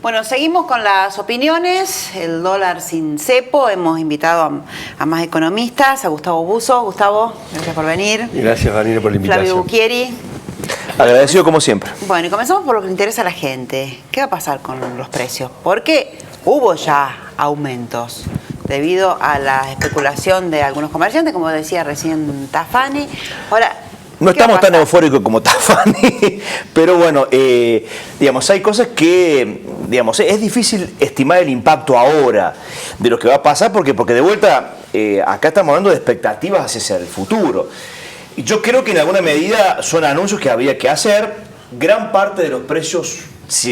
Bueno, seguimos con las opiniones, el dólar sin cepo. Hemos invitado a más economistas, a Gustavo Busso. Gustavo, gracias por venir. Gracias, Vanina, por la invitación. Flavio Bucchieri. Agradecido como siempre. Bueno, y comenzamos por lo que le interesa a la gente. ¿Qué va a pasar con los precios? Porque hubo ya aumentos debido a la especulación de algunos comerciantes, como decía recién Tafani. Ahora, no estamos tan eufóricos como Tafani, pero bueno, digamos, hay cosas que, digamos, es difícil estimar el impacto ahora de lo que va a pasar, porque de vuelta, acá estamos hablando de expectativas hacia el futuro. Y yo creo que en alguna medida son anuncios que habría que hacer. Gran parte de los precios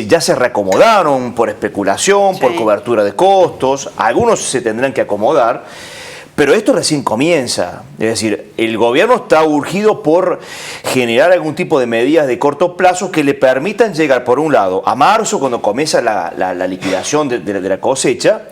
ya se reacomodaron por especulación, sí, por cobertura de costos, algunos se tendrán que acomodar. Pero esto recién comienza, es decir, el gobierno está urgido por generar algún tipo de medidas de corto plazo que le permitan llegar, por un lado, a marzo, cuando comienza la liquidación de la cosecha,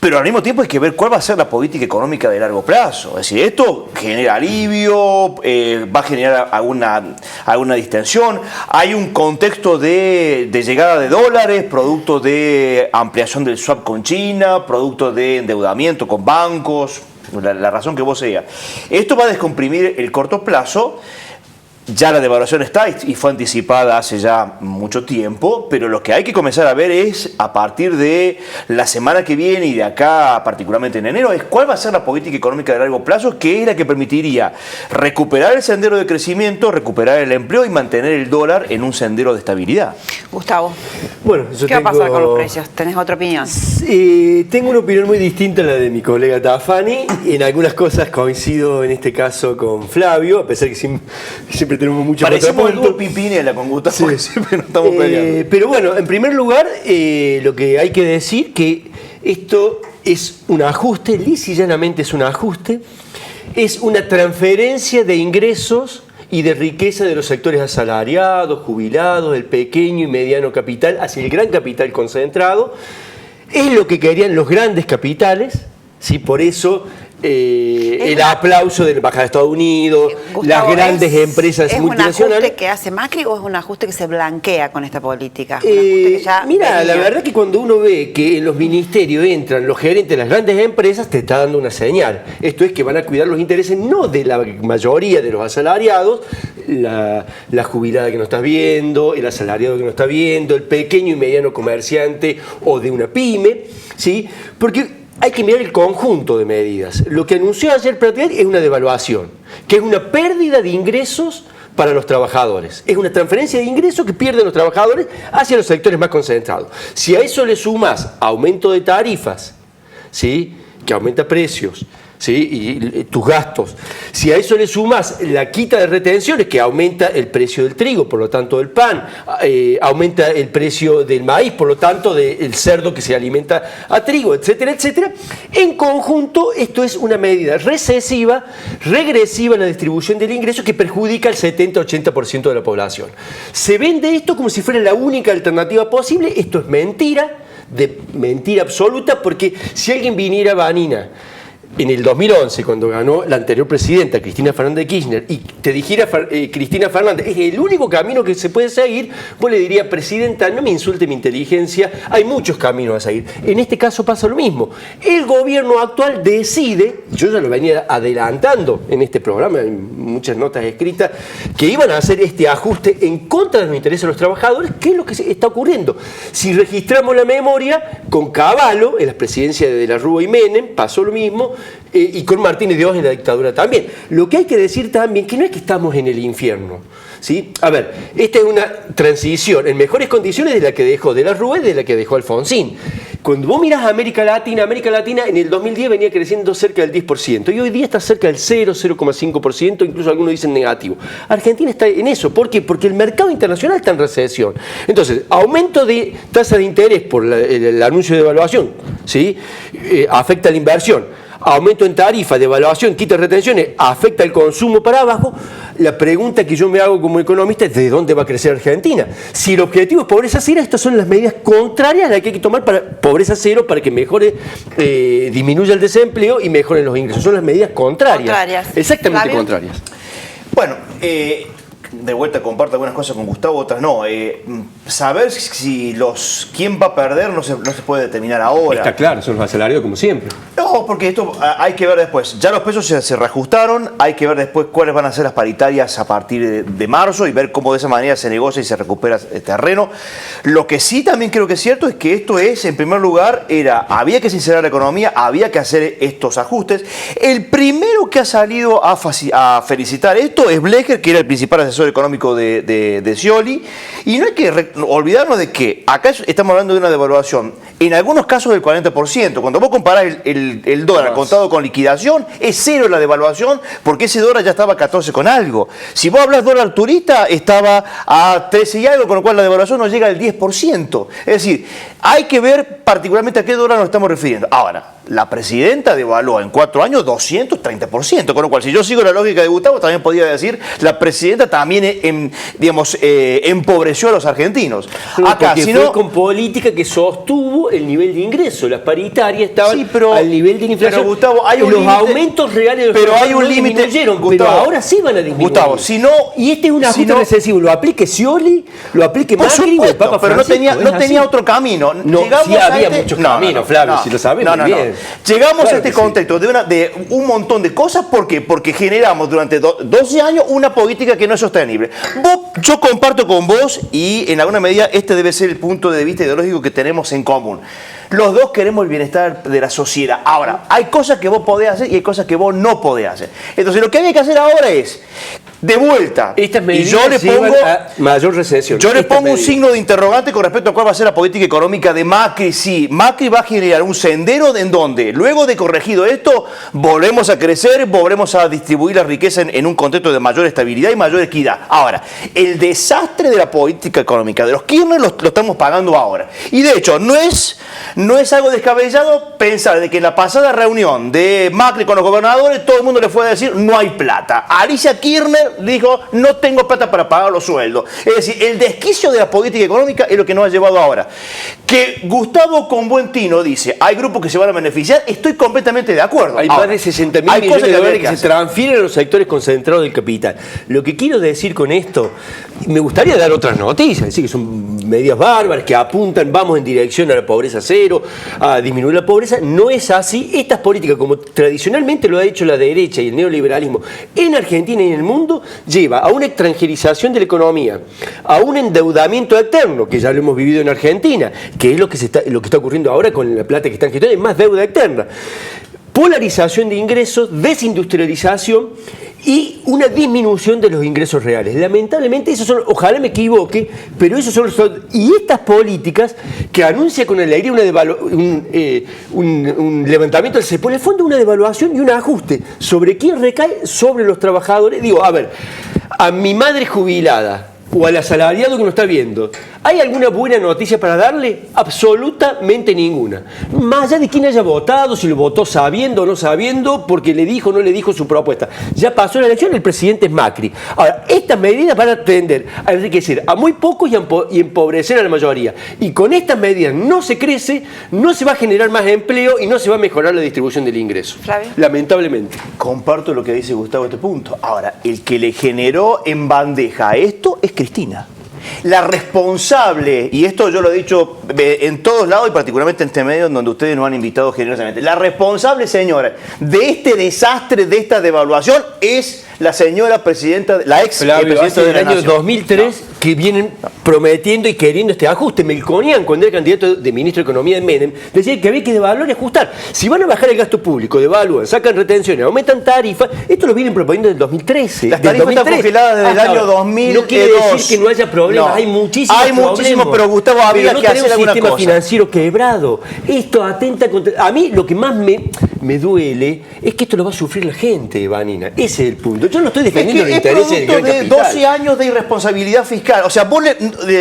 pero al mismo tiempo hay que ver cuál va a ser la política económica de largo plazo. Es decir, esto genera alivio, va a generar alguna distensión. Hay un contexto de llegada de dólares, producto de ampliación del swap con China, producto de endeudamiento con bancos, la razón que vos sea. Esto va a descomprimir el corto plazo. Ya la devaluación está y fue anticipada hace ya mucho tiempo, pero lo que hay que comenzar a ver es, a partir de la semana que viene y de acá, particularmente en enero, es cuál va a ser la política económica de largo plazo, que es la que permitiría recuperar el sendero de crecimiento, recuperar el empleo y mantener el dólar en un sendero de estabilidad. Gustavo, bueno, ¿qué va a pasar con los precios? ¿Tenés otra opinión? Tengo una opinión muy distinta a la de mi colega Tafani. En algunas cosas coincido en este caso con Flavio, a pesar que siempre tenemos mucho parecemos el dúo Pimpinela con Gustavo, porque siempre nos estamos peleando. Pero bueno, en primer lugar, lo que hay que decir que esto es un ajuste, lisa y llanamente es un ajuste, es una transferencia de ingresos y de riqueza de los sectores asalariados, jubilados, del pequeño y mediano capital hacia el gran capital concentrado. Es lo que querían los grandes capitales, ¿sí? Por eso el aplauso de la Embajada de Estados Unidos, Gustavo, las grandes empresas multinacionales. ¿Es un ajuste que hace Macri o es un ajuste que se blanquea con esta política? Mira, la verdad que cuando uno ve que en los ministerios entran los gerentes de las grandes empresas, te está dando una señal. Esto es que van a cuidar los intereses no de la mayoría de los asalariados, la jubilada que no estás viendo, el asalariado que no está viendo, el pequeño y mediano comerciante o de una pyme, ¿sí? Porque hay que mirar el conjunto de medidas. Lo que anunció ayer Pratibay es una devaluación, que es una pérdida de ingresos para los trabajadores. Es una transferencia de ingresos que pierden los trabajadores hacia los sectores más concentrados. Si a eso le sumas aumento de tarifas, ¿sí?, que aumenta precios, ¿sí?, y tus gastos. Si a eso le sumas la quita de retenciones, que aumenta el precio del trigo, por lo tanto del pan, aumenta el precio del maíz, por lo tanto del cerdo que se alimenta a trigo, etcétera, etcétera. En conjunto, esto es una medida recesiva, regresiva en la distribución del ingreso que perjudica al 70-80% de la población. Se vende esto como si fuera la única alternativa posible. Esto es mentira, de mentira absoluta, porque si alguien viniera, Vanina, en el 2011, cuando ganó la anterior presidenta, Cristina Fernández de Kirchner, y te dijera Cristina Fernández, es el único camino que se puede seguir, vos le dirías, presidenta, no me insulte mi inteligencia, hay muchos caminos a seguir. En este caso pasa lo mismo. El gobierno actual decide, yo ya lo venía adelantando en este programa, en muchas notas escritas, que iban a hacer este ajuste en contra de los intereses de los trabajadores. ¿Qué es lo que está ocurriendo? Si registramos la memoria, con Cavallo, en las presidencias de la Rúa y Menem, pasó lo mismo, y con Martínez de Oz en la dictadura también. Lo que hay que decir también que no es que estamos en el infierno, ¿sí? A ver, esta es una transición en mejores condiciones de la que dejó de la Rúa y de la que dejó Alfonsín. Cuando vos mirás a América Latina en el 2010 venía creciendo cerca del 10% y hoy día está cerca del 0,5%, incluso algunos dicen negativo. Argentina está en eso. ¿Por qué? Porque el mercado internacional está en recesión. Entonces, aumento de tasa de interés por el anuncio de devaluación, ¿sí?, afecta a la inversión. Aumento en tarifa, devaluación, quita retenciones, afecta el consumo para abajo. La pregunta que yo me hago como economista es ¿de dónde va a crecer Argentina? Si el objetivo es pobreza cero, estas son las medidas contrarias a las que hay que tomar para pobreza cero, para que mejore, disminuya el desempleo y mejoren los ingresos. Son las medidas contrarias. Exactamente contrarias. Bueno, de vuelta comparto algunas cosas con Gustavo, otras no. Saber si quién va a perder no se puede determinar ahora. Está claro, son los asalariados como siempre. No, porque esto hay que ver después. Ya los pesos se reajustaron, hay que ver después cuáles van a ser las paritarias a partir de marzo y ver cómo de esa manera se negocia y se recupera el terreno. Lo que sí también creo que es cierto es que esto es, en primer lugar, había que sincerar la economía, había que hacer estos ajustes. El primero que ha salido a felicitar esto es Blecher, que era el principal asesor económico de Scioli, y no hay que olvidarnos de que acá estamos hablando de una devaluación, en algunos casos del 40%. Cuando vos comparás el dólar contado con liquidación, es cero la devaluación, porque ese dólar ya estaba a 14 con algo. Si vos hablas dólar turista, estaba a 13 y algo, con lo cual la devaluación no llega al 10%. Es decir, hay que ver particularmente a qué dólar nos estamos refiriendo. Ahora, la presidenta devaluó en 4 años 230%, con lo cual si yo sigo la lógica de Gustavo, también podría decir la presidenta también empobreció a los argentinos. Acá, si no, con política que sostuvo el nivel de ingreso, las paritarias estaban al nivel de la inflación. Pero Gustavo, hay un los límite, aumentos reales de los pero hay un límite, pero ahora sí van a disminuir. Gustavo, si no, y este es un ajuste recesivo, lo aplique Scioli, lo aplique Macri, el Papa pero Francisco, no tenía otro camino. Llegamos sí había muchos caminos, Flavio, si lo sabemos muy bien. Llegamos a este contexto de un montón de cosas. ¿Por qué? Porque generamos durante 12 años una política que no es sostenible. Yo comparto con vos y en alguna medida este debe ser el punto de vista ideológico que tenemos en común. Los dos queremos el bienestar de la sociedad. Ahora, hay cosas que vos podés hacer y hay cosas que vos no podés hacer. Entonces lo que hay que hacer ahora es, de vuelta, estas medidas y yo le pongo a mayor recesión. Yo le pongo un signo de interrogante con respecto a cuál va a ser la política económica de Macri. Sí, Macri va a generar un sendero en donde, luego de corregido esto, volvemos a crecer, volvemos a distribuir la riqueza en un contexto de mayor estabilidad y mayor equidad. Ahora, el desastre de la política económica de los Kirchner lo estamos pagando ahora. Y de hecho, no es algo descabellado pensar de que en la pasada reunión de Macri con los gobernadores, todo el mundo le fue a decir, no hay plata. Alicia Kirchner dijo, no tengo plata para pagar los sueldos. Es decir, el desquicio de la política económica es lo que nos ha llevado ahora. Que Gustavo con buen tino dice, hay grupos que se van a beneficiar, estoy completamente de acuerdo. Hay más de 60.000 millones de dólares que se transfieren a los sectores concentrados del capital. Lo que quiero decir con esto, me gustaría dar otras noticias, decir que son medidas bárbaras, que apuntan, vamos en dirección a la pobreza cero, a disminuir la pobreza. No es así. Estas políticas, como tradicionalmente lo ha hecho la derecha y el neoliberalismo en Argentina y en el mundo, lleva a una extranjerización de la economía, a un endeudamiento externo, que ya lo hemos vivido en Argentina, que es lo que está ocurriendo ahora con la plata que están gestando, es más deuda externa. Polarización de ingresos, desindustrialización y una disminución de los ingresos reales. Lamentablemente, esos son, ojalá me equivoque, pero esos son los... Y estas políticas que anuncia con alegría un levantamiento del cepo, en el fondo una devaluación y un ajuste. ¿Sobre quién recae? Sobre los trabajadores. Digo, a ver, a mi madre jubilada o al asalariado que nos está viendo, ¿hay alguna buena noticia para darle? Absolutamente ninguna. Más allá de quién haya votado, si lo votó sabiendo o no sabiendo, porque le dijo o no le dijo su propuesta. Ya pasó la elección, el presidente es Macri. Ahora, estas medidas van a tender a enriquecer a muy pocos y empobrecer a la mayoría. Y con estas medidas no se crece, no se va a generar más empleo y no se va a mejorar la distribución del ingreso. Flavio. Lamentablemente. Comparto lo que dice Gustavo en este punto. Ahora, el que le generó en bandeja esto es Cristina. La responsable, y esto yo lo he dicho en todos lados y particularmente en este medio donde ustedes nos han invitado generosamente, la responsable, señora, de este desastre, de esta devaluación es la señora presidenta, la ex presidenta de la año 2003 que vienen prometiendo y queriendo este ajuste. Melconian, cuando era candidato de ministro de Economía de Menem, decía que había que devaluar y ajustar. Si van a bajar el gasto público, devalúan, sacan retenciones, aumentan tarifas, esto lo vienen proponiendo desde el 2013. Las tarifas están congeladas desde el año 2002. No quiere decir que no haya problemas, no. Hay muchísimos, pero Gustavo, había que hacer alguna cosa. No tenemos un sistema financiero quebrado. Esto atenta contra... A mí lo que más me duele es que esto lo va a sufrir la gente, Vanina. Ese es el punto. Yo no estoy defendiendo los intereses del gran capital. De 12 años de irresponsabilidad fiscal. Claro, o sea, vos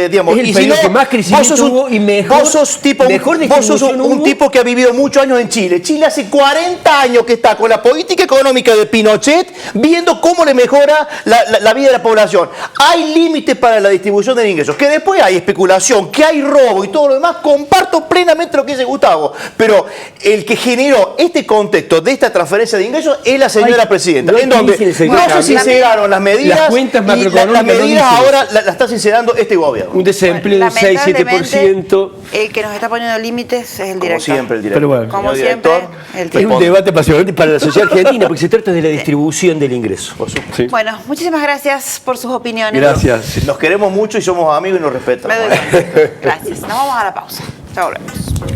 digamos, Es el y si periodo no, que más crecimiento hubo y mejor- vos sos tipo, mejor vos sos distribución un hubo. tipo que ha vivido muchos años en Chile. Chile hace 40 años que está con la política económica de Pinochet, viendo cómo le mejora la vida de la población. Hay límites para la distribución de ingresos, que después hay especulación, que hay robo y todo lo demás. Comparto plenamente lo que dice Gustavo, pero el que generó este contexto de esta transferencia de ingresos es la señora presidenta, no hay en donde crisis en el no se cambio. sinceraron las medidas Las cuentas y macroeconómicas las no medidas dicen ahora las está sincerando este gobierno. Un desempleo del 6-7%. El que nos está poniendo límites es el Como director. siempre, el director. Pero bueno. Como Señor siempre, director, el Es un tipo. debate apasionante para la sociedad argentina, porque se trata de la distribución del ingreso. Sí. Bueno, muchísimas gracias por sus opiniones. Gracias. Nos queremos mucho y somos amigos y nos respetamos. Me doy cuenta. Gracias. Nos vamos a la pausa. Ya volvemos.